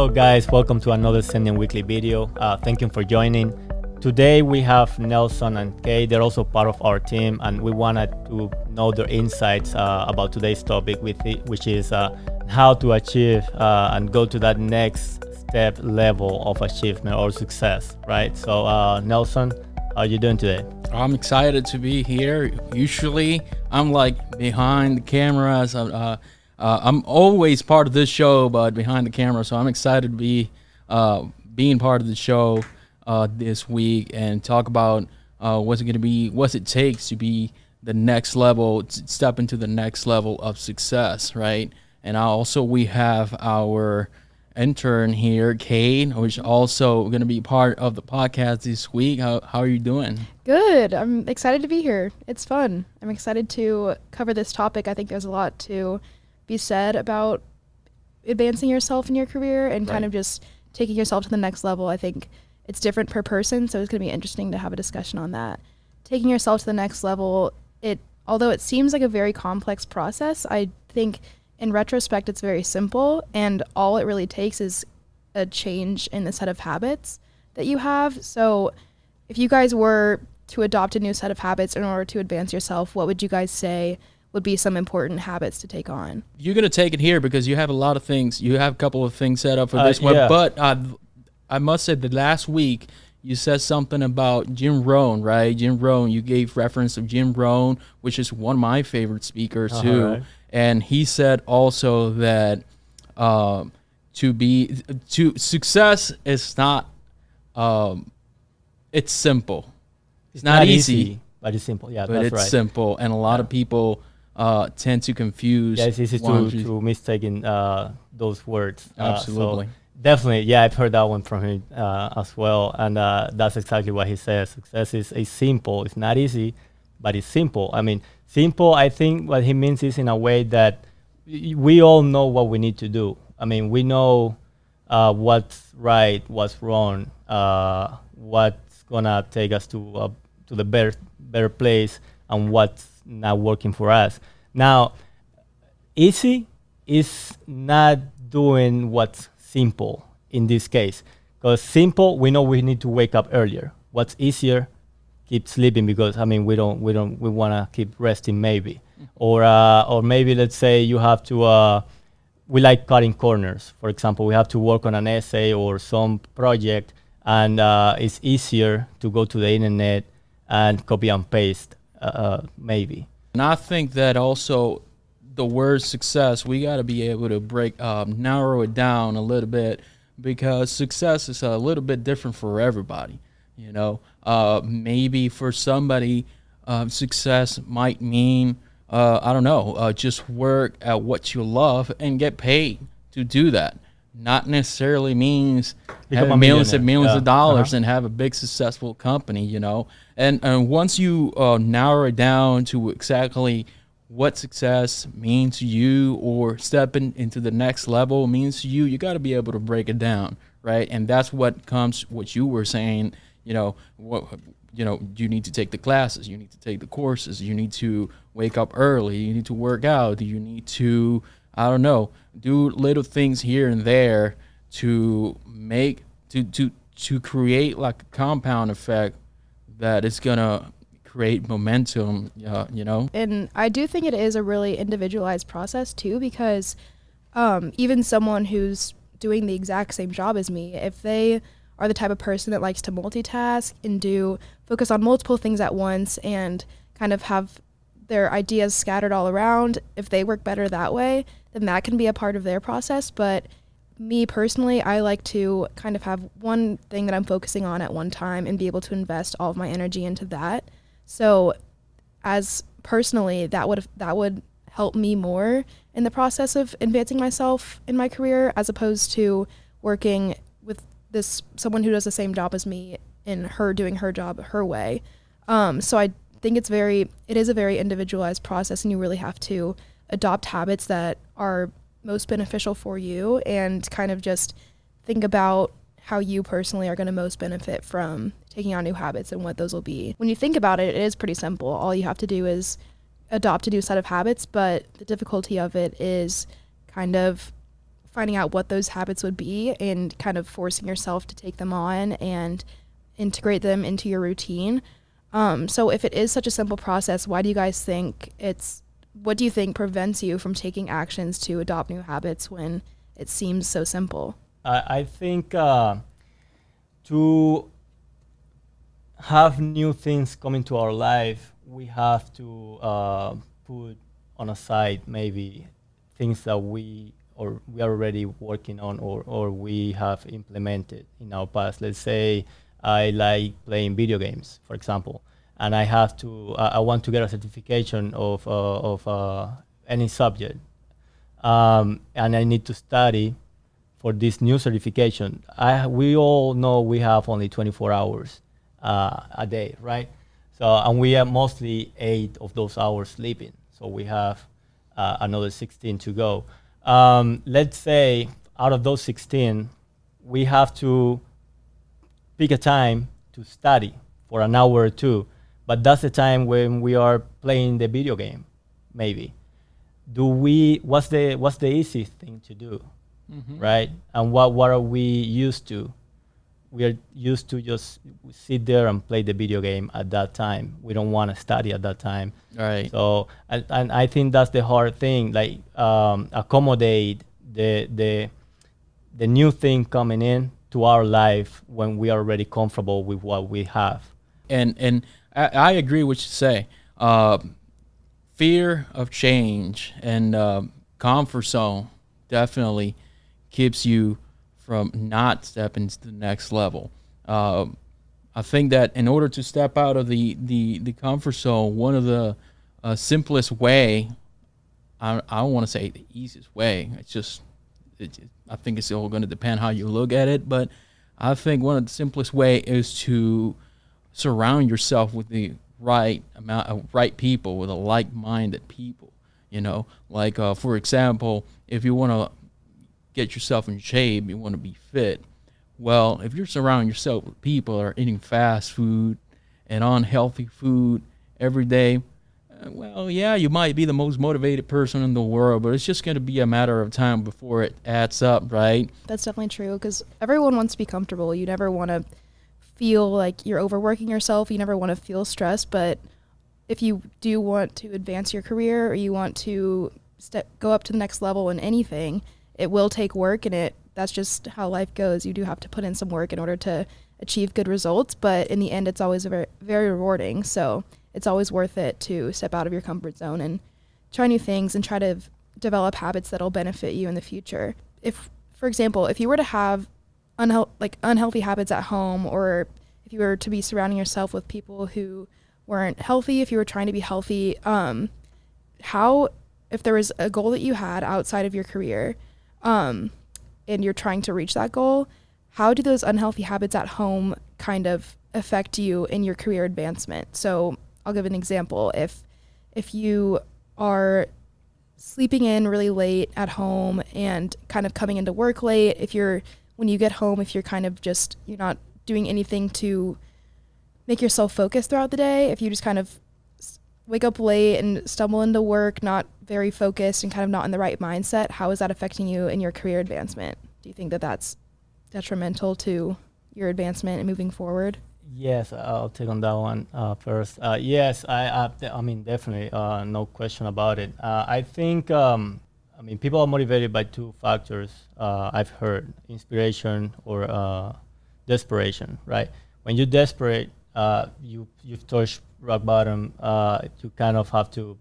Hello guys, welcome to another Sending Weekly video. Thank you for joining. Today we have Nelson and Kay. They're also part of our team, and we wanted to know their insights about today's topic, which is how to achieve and go to that next step level of achievement or success, right? So Nelson, how are you doing today? I'm excited to be here. Usually I'm like behind the cameras. I'm always part of this show, but behind the camera. So I'm excited to be being part of the show this week and talk about what's it takes to be the next level, step into the next level of success, right? And we have our intern here, Kate, which also going to be part of the podcast this week. How are you doing? Good. I'm excited to be here. It's fun. I'm excited to cover this topic. I think there's a lot to be said about advancing yourself in your career and kind of just taking yourself to the next level. I think it's different per person, so it's going to be interesting to have a discussion on that. Taking yourself to the next level, although it seems like a very complex process, I think in retrospect it's very simple, and all it really takes is a change in the set of habits that you have. So if you guys were to adopt a new set of habits in order to advance yourself, what would you guys say would be some important habits to take on? You're going to take it here because you have a lot of things. You have a couple of things set up for this one. But I must say that last week you said something about Jim Rohn, right? Jim Rohn, you gave reference of Jim Rohn, which is one of my favorite speakers too. Right. And he said also that success is not, it's simple. It's not easy, but it's simple. Yeah, but that's right. It's simple. And a lot of people tend to confuse. Yeah, it's easy to mistaken those words. Absolutely. So definitely, yeah, I've heard that one from him as well. And that's exactly what he says. Success is simple. It's not easy, but it's simple. I mean, simple, I think what he means is in a way that we all know what we need to do. I mean, we know what's right, what's wrong, what's going to take us to the better place, and what's not working for us. Now, easy is not doing what's simple in this case, because simple, we know we need to wake up earlier. What's easier, keep sleeping, because I mean we want to keep resting maybe, or maybe let's say you have to. We like cutting corners. For example, we have to work on an essay or some project, and it's easier to go to the internet and copy and paste, maybe. And I think that also the word success, we got to be able to narrow it down a little bit, because success is a little bit different for everybody. You know, maybe for somebody, success might mean, I don't know, just work at what you love and get paid to do that. Not necessarily means have millions and millions of dollars and have a big successful company, you know. And once you narrow it down to exactly what success means to you, or stepping into the next level means to you, you got to be able to break it down, right? And that's what you were saying, you know, you need to take the classes, you need to take the courses, you need to wake up early, you need to work out, you need to, I don't know, do little things here and there to create like a compound effect that is gonna create momentum, you know. And I do think it is a really individualized process too, because even someone who's doing the exact same job as me, if they are the type of person that likes to multitask and focus on multiple things at once and kind of have their ideas scattered all around, if they work better that way, then that can be a part of their process. But me personally, I like to kind of have one thing that I'm focusing on at one time and be able to invest all of my energy into that. So as personally, that would help me more in the process of advancing myself in my career, as opposed to working with someone who does the same job as me and her doing her job her way. So I think it is a very individualized process, and you really have to adopt habits that are most beneficial for you, and kind of just think about how you personally are going to most benefit from taking on new habits and what those will be. When you think about it, it is pretty simple. All you have to do is adopt a new set of habits, but the difficulty of it is kind of finding out what those habits would be and kind of forcing yourself to take them on and integrate them into your routine. So if it is such a simple process, why do you guys think what do you think prevents you from taking actions to adopt new habits when it seems so simple? I think to have new things come into our life, we have to put on a side maybe things that we are already working on or we have implemented in our past. Let's say I like playing video games, for example, and I want to get a certification of any subject, and I need to study for this new certification. We all know we have only 24 hours a day, right? So, and we have mostly 8 of those hours sleeping. So we have another 16 to go. Let's say out of those 16, we have to pick a time to study for an hour or two, but that's the time when we are playing the video game, maybe. What's the easiest thing to do? Mm-hmm. Right? And what are we used to? We are used to just sit there and play the video game at that time. We don't want to study at that time. Right. So, and I think that's the hard thing, like accommodate the new thing coming in to our life when we are already comfortable with what we have. And I agree with what you say. Fear of change and comfort zone definitely keeps you from not stepping to the next level. I think that in order to step out of the comfort zone, one of the simplest way, I don't want to say the easiest way, I think it's all going to depend how you look at it, but I think one of the simplest way is to surround yourself with the right amount of right people, with a like-minded people. Like for example, if you want to get yourself in shape, you want to be fit. Well, if you're surrounding yourself with people that are eating fast food and unhealthy food every day, well, yeah, you might be the most motivated person in the world, but it's just going to be a matter of time before it adds up, right? That's definitely true, because everyone wants to be comfortable. You never want to feel like you're overworking yourself. You never want to feel stressed, but if you do want to advance your career or you want to go up to the next level in anything, it will take work, and that's just how life goes. You do have to put in some work in order to achieve good results, but in the end, it's always very, very rewarding. So it's always worth it to step out of your comfort zone and try new things and try to develop habits that'll benefit you in the future. If, for example, if you were to have unhealthy habits at home, or if you were to be surrounding yourself with people who weren't healthy, if you were trying to be healthy, if there was a goal that you had outside of your career, and you're trying to reach that goal, how do those unhealthy habits at home kind of affect you in your career advancement? So I'll give an example. If you are sleeping in really late at home and kind of coming into work late, when you get home, if you're kind of you're not doing anything to make yourself focus throughout the day, if you just kind of wake up late and stumble into work, not very focused and kind of not in the right mindset, how is that affecting you in your career advancement? Do you think that that's detrimental to your advancement and moving forward? Yes, I'll take on that one first. Yes, I mean, definitely, no question about it. I think, people are motivated by 2 factors. I've heard: inspiration or desperation, right? When you're desperate, you've touched rock bottom. You kind of have to,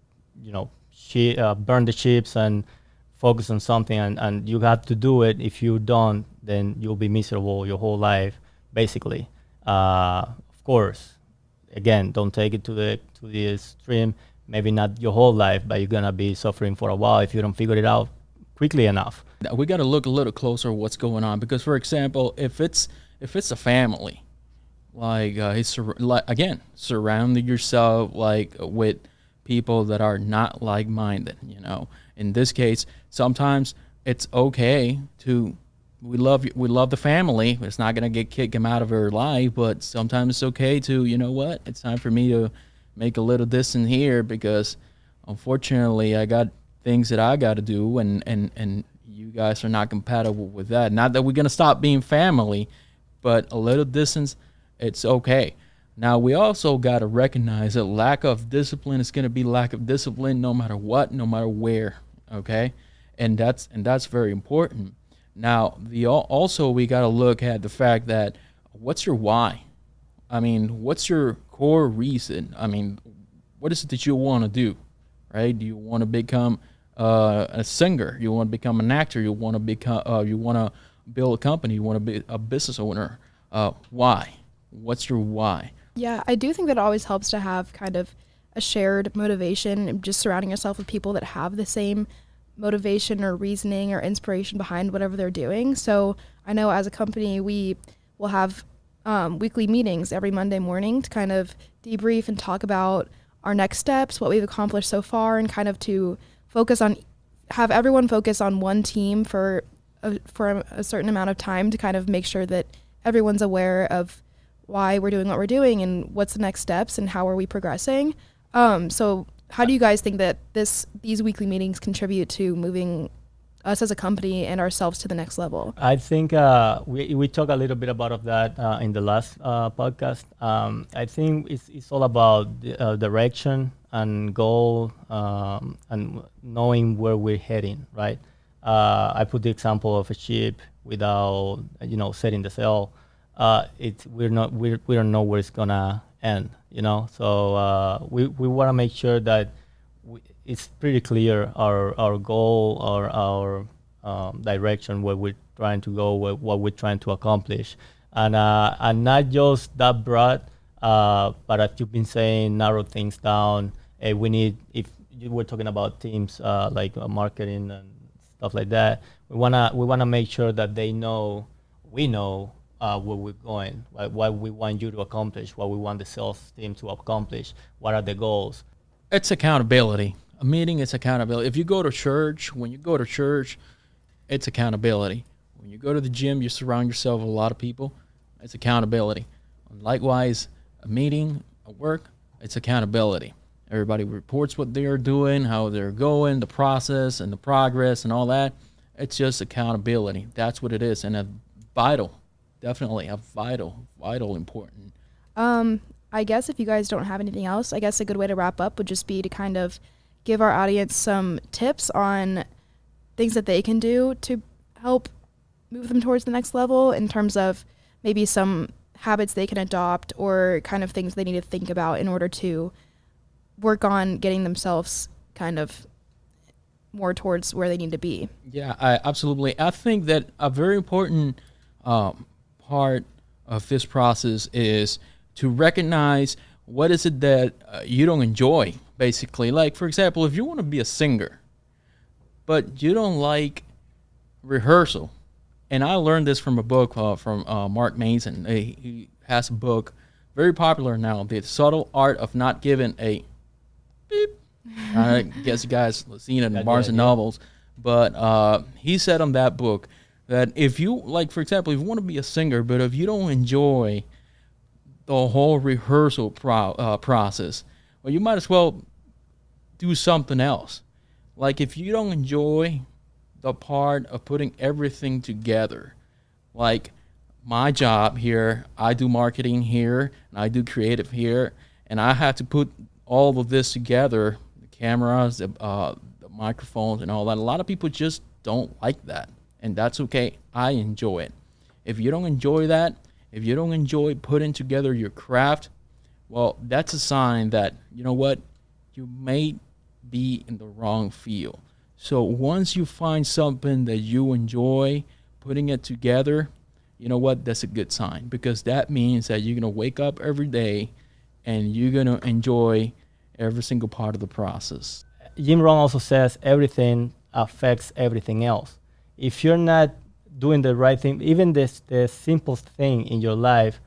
burn the ships and focus on something, and you have to do it. If you don't, then you'll be miserable your whole life, basically. Of course, again, don't take it to the extreme. Maybe not your whole life, but you're gonna be suffering for a while if you don't figure it out quickly enough. We got to look a little closer at what's going on, because, for example, if it's a family, surrounding yourself with people that are not like-minded. In this case, sometimes it's okay to. We love the family. It's not going to kick them out of our life, but sometimes it's okay to, it's time for me to make a little distance here, because unfortunately I got things that I got to do, and you guys are not compatible with that. Not that we're gonna stop being family, but a little distance, it's okay. Now we also gotta recognize that lack of discipline is gonna be lack of discipline no matter what, no matter where. Okay, and that's very important. Now also we gotta look at the fact that what's your why? I mean, what's your core reason? I mean, what is it that you want to do, right? Do you want to become a singer? You want to become an actor? You want to become? You want to build a company? You want to be a business owner? Why? What's your why? Yeah, I do think that it always helps to have kind of a shared motivation, and just surrounding yourself with people that have the same motivation or reasoning or inspiration behind whatever they're doing. So I know as a company, we will have weekly meetings every Monday morning to kind of debrief and talk about our next steps, what we've accomplished so far, and kind of to have everyone focus on one team for a certain amount of time to kind of make sure that everyone's aware of why we're doing what we're doing and what's the next steps and how are we progressing. So how do you guys think that these weekly meetings contribute to moving us as a company and ourselves to the next level? I think we talked a little bit about that in the last podcast. I think it's all about direction and goal and knowing where we're heading, right? I put the example of a ship without setting the sail. We don't know where it's gonna end, So we want to make sure that it's pretty clear our goal or our direction, where we're trying to go, what we're trying to accomplish, and not just that broad, but as you've been saying, narrow things down. We need, if you were talking about teams like marketing and stuff like that, we wanna make sure that we know where we're going, what we want you to accomplish, what we want the sales team to accomplish, what are the goals. It's accountability. A meeting is accountability. If you go to church, when you go to church, it's accountability. When you go to the gym, you surround yourself with a lot of people, it's accountability. And likewise, a meeting, a work, it's accountability. Everybody reports what they're doing, how they're going, the process and the progress and all that. It's just accountability. That's what it is. And a vital, definitely a vital important. I guess if you guys don't have anything else, I guess a good way to wrap up would just be to kind of give our audience some tips on things that they can do to help move them towards the next level, in terms of maybe some habits they can adopt or kind of things they need to think about in order to work on getting themselves kind of more towards where they need to be. Yeah, absolutely. I think that a very important part of this process is to recognize what is it that you don't enjoy, basically. Like, for example, if you want to be a singer, but you don't like rehearsal. And I learned this from a book from Mark Mason. He has a book, very popular now, The Subtle Art of Not Giving a Beep. I guess you guys have seen it in Barnes and Novels. But he said on that book that if you, like, for example, if you want to be a singer, but if you don't enjoy the whole rehearsal process, well, you might as well do something else. Like, if you don't enjoy the part of putting everything together, like my job here, I do marketing here, and I do creative here, and I have to put all of this together, the cameras, the microphones, and all that. A lot of people just don't like that, and that's okay. I enjoy it. If you don't enjoy that, if you don't enjoy putting together your craft, well, that's a sign that, you know what, you may be in the wrong field. So once you find something that you enjoy putting it together, you know what, that's a good sign, because that means that you're going to wake up every day and you're going to enjoy every single part of the process. Jim Rohn also says everything affects everything else. If you're not doing the right thing, even the simplest thing in your life,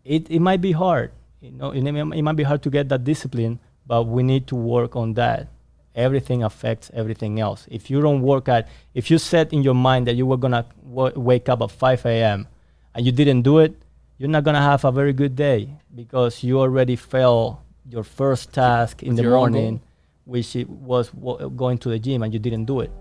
it might be hard. It might be hard to get that discipline, but we need to work on that. Everything affects everything else. If you set in your mind that you were gonna wake up at 5 a.m. and you didn't do it, you're not gonna have a very good day, because you already failed your first task in the morning, which it was going to the gym, and you didn't do it.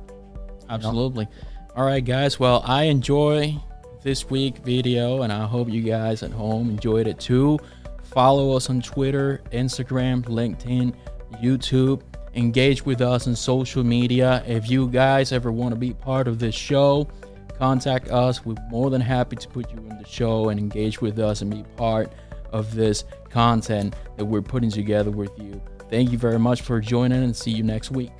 Absolutely. All right, guys. Well, I enjoy this week video, and I hope you guys at home enjoyed it too. Follow us on Twitter, Instagram, LinkedIn, YouTube. Engage with us on social media. If you guys ever want to be part of this show, contact us. We're more than happy to put you in the show and engage with us and be part of this content that we're putting together with you. Thank you very much for joining, and see you next week.